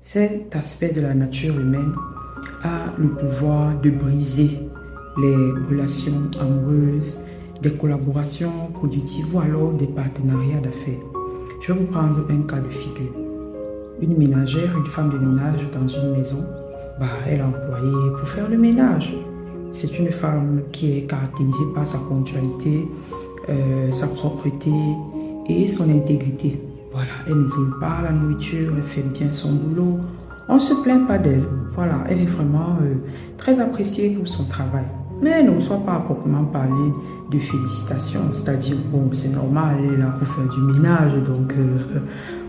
Cet aspect de la nature humaine a le pouvoir de briser les relations amoureuses, des collaborations productives ou alors des partenariats d'affaires. Je vais vous prendre un cas de figure. Une ménagère, une femme de ménage dans une maison, elle est employée pour faire le ménage. C'est une femme qui est caractérisée par sa ponctualité, sa propreté et son intégrité. Voilà, elle ne vole pas la nourriture, elle fait bien son boulot. On ne se plaint pas d'elle. Voilà, elle est vraiment très appréciée pour son travail. Mais elle ne reçoit pas à proprement parler de félicitations. C'est-à-dire, bon, c'est normal, elle est là pour faire du ménage. Donc,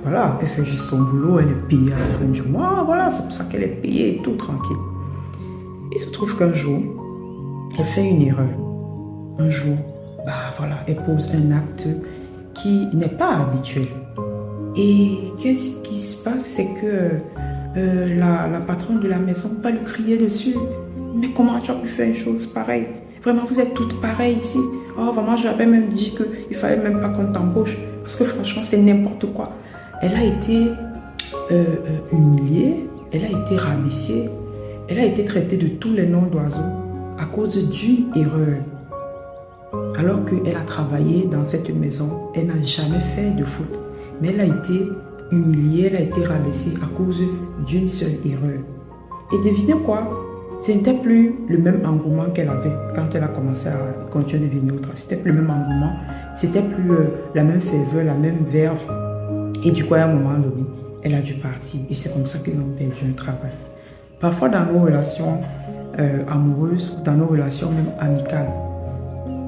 voilà, elle fait juste son boulot, elle est payée à la fin du mois. Voilà, c'est pour ça qu'elle est payée et tout tranquille. Il se trouve qu'un jour, elle fait une erreur. Un jour, voilà, elle pose un acte qui n'est pas habituel. Et qu'est-ce qui se passe? C'est que la patronne de la maison va lui crier dessus. Mais comment tu as pu faire une chose pareille? Vraiment, vous êtes toutes pareilles ici. Oh, vraiment, j'avais même dit qu'il ne fallait même pas qu'on t'embauche. Parce que franchement, c'est n'importe quoi. Elle a été humiliée, elle a été rabaissée, elle a été traitée de tous les noms d'oiseaux à cause d'une erreur. Alors qu'elle a travaillé dans cette maison, elle n'a jamais fait de faute. Mais elle a été humiliée, elle a été rabaissée à cause d'une seule erreur. Et devinez quoi? Ce n'était plus le même engouement qu'elle avait quand elle a commencé à continuer de devenir autre. C'était plus le même engouement, c'était plus la même ferveur, la même verve. Et du coup, à un moment donné, elle a dû partir. Et c'est comme ça qu'ils ont perdu un travail. Parfois, dans nos relations amoureuses, dans nos relations même amicales,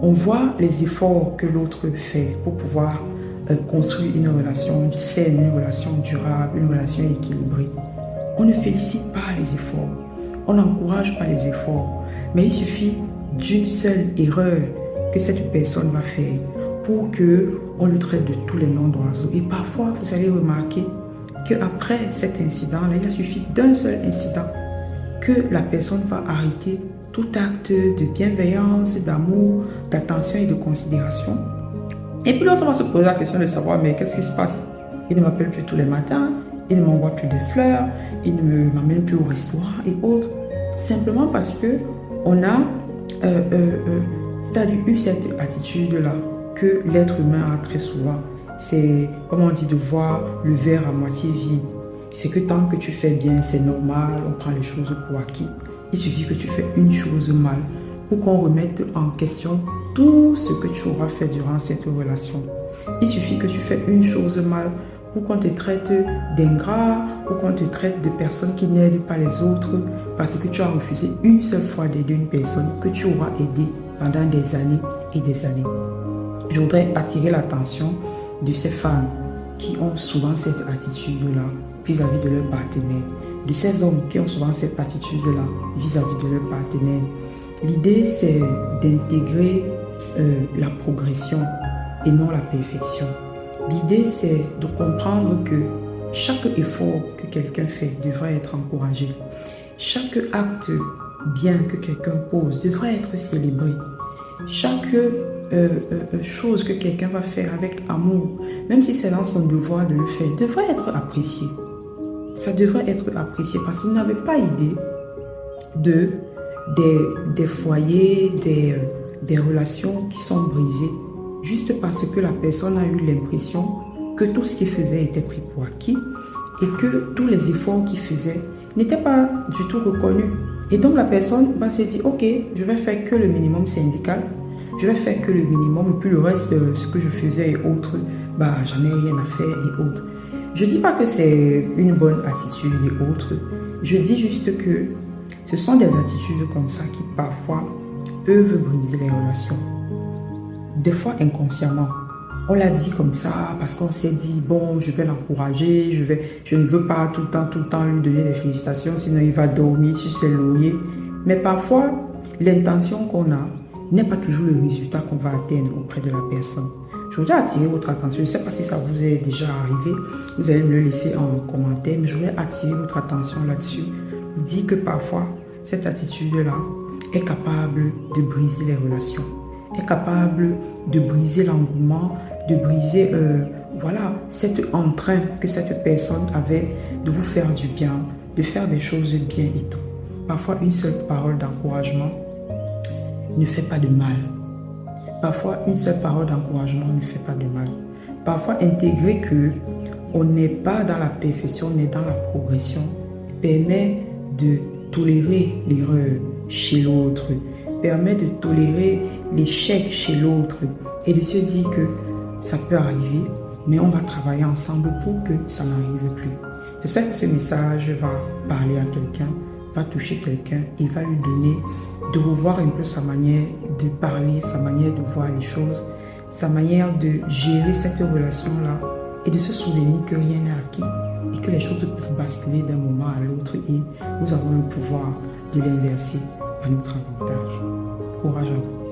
on voit les efforts que l'autre fait pour pouvoir construire une relation saine, une relation durable, une relation équilibrée. On ne félicite pas les efforts, on n'encourage pas les efforts, mais il suffit d'une seule erreur que cette personne va faire pour qu'on le traite de tous les noms d'oiseaux. Et parfois, vous allez remarquer qu'après cet incident-là, il a suffi d'un seul incident que la personne va arrêter tout acte de bienveillance, d'amour, d'attention et de considération. Et puis l'autre va se poser la question de savoir, mais qu'est-ce qui se passe? Il ne m'appelle plus tous les matins, il ne m'envoie plus de fleurs, il ne m'amène plus au restaurant et autres. Simplement parce que on a c'est-à-dire eu cette attitude-là que l'être humain a très souvent. C'est, comme on dit, de voir le verre à moitié vide. C'est que tant que tu fais bien, c'est normal, on prend les choses pour acquis. Il suffit que tu fais une chose mal pour qu'on remette en question tout ce que tu auras fait durant cette relation. Il suffit que tu fais une chose mal pour qu'on te traite d'ingrat, pour qu'on te traite de personnes qui n'aident pas les autres, parce que tu as refusé une seule fois d'aider une personne que tu auras aidée pendant des années et des années. Je voudrais attirer l'attention de ces femmes qui ont souvent cette attitude-là vis-à-vis de leur partenaire, de ces hommes qui ont souvent cette attitude-là vis-à-vis de leur partenaire. L'idée, c'est d'intégrer la progression et non la perfection. L'idée, c'est de comprendre que chaque effort que quelqu'un fait devrait être encouragé. Chaque acte bien que quelqu'un pose devrait être célébré. Chaque chose que quelqu'un va faire avec amour, même si c'est dans son devoir de le faire, devrait être apprécié. Ça devrait être apprécié parce que vous n'avez pas idée des foyers, des relations qui sont brisées juste parce que la personne a eu l'impression que tout ce qu'il faisait était pris pour acquis et que tous les efforts qu'il faisait n'étaient pas du tout reconnus. Et donc la personne va se dire, ok, je vais faire que le minimum syndical, je vais faire que le minimum et puis le reste, ce que je faisais et autres, j'en ai rien à faire et autres. Je ne dis pas que c'est une bonne attitude et autres, je dis juste que ce sont des attitudes comme ça qui parfois peuvent briser les relations. Des fois inconsciemment. On l'a dit comme ça parce qu'on s'est dit, bon, je vais l'encourager, je ne veux pas tout le temps lui donner des félicitations, sinon il va dormir sur ses lauriers. Mais parfois, l'intention qu'on a n'est pas toujours le résultat qu'on va atteindre auprès de la personne. Je voudrais attirer votre attention, je ne sais pas si ça vous est déjà arrivé, vous allez me le laisser en commentaire, mais je voulais attirer votre attention là-dessus. Vous dire que parfois, cette attitude-là est capable de briser les relations, est capable de briser l'engouement, de briser voilà, cet entrain que cette personne avait de vous faire du bien, de faire des choses bien et tout. Parfois, une seule parole d'encouragement ne fait pas de mal. Parfois, une seule parole d'encouragement ne fait pas de mal. Parfois, intégrer que on n'est pas dans la perfection, on est dans la progression, permet de tolérer l'erreur chez l'autre, permet de tolérer l'échec chez l'autre et de se dire que ça peut arriver, mais on va travailler ensemble pour que ça n'arrive plus. J'espère que ce message va parler à quelqu'un, va toucher quelqu'un et va lui donner de revoir un peu sa manière de parler, sa manière de voir les choses, sa manière de gérer cette relation-là et de se souvenir que rien n'est acquis et que les choses peuvent basculer d'un moment à l'autre et nous avons le pouvoir de l'inverser à notre avantage. Courage à vous.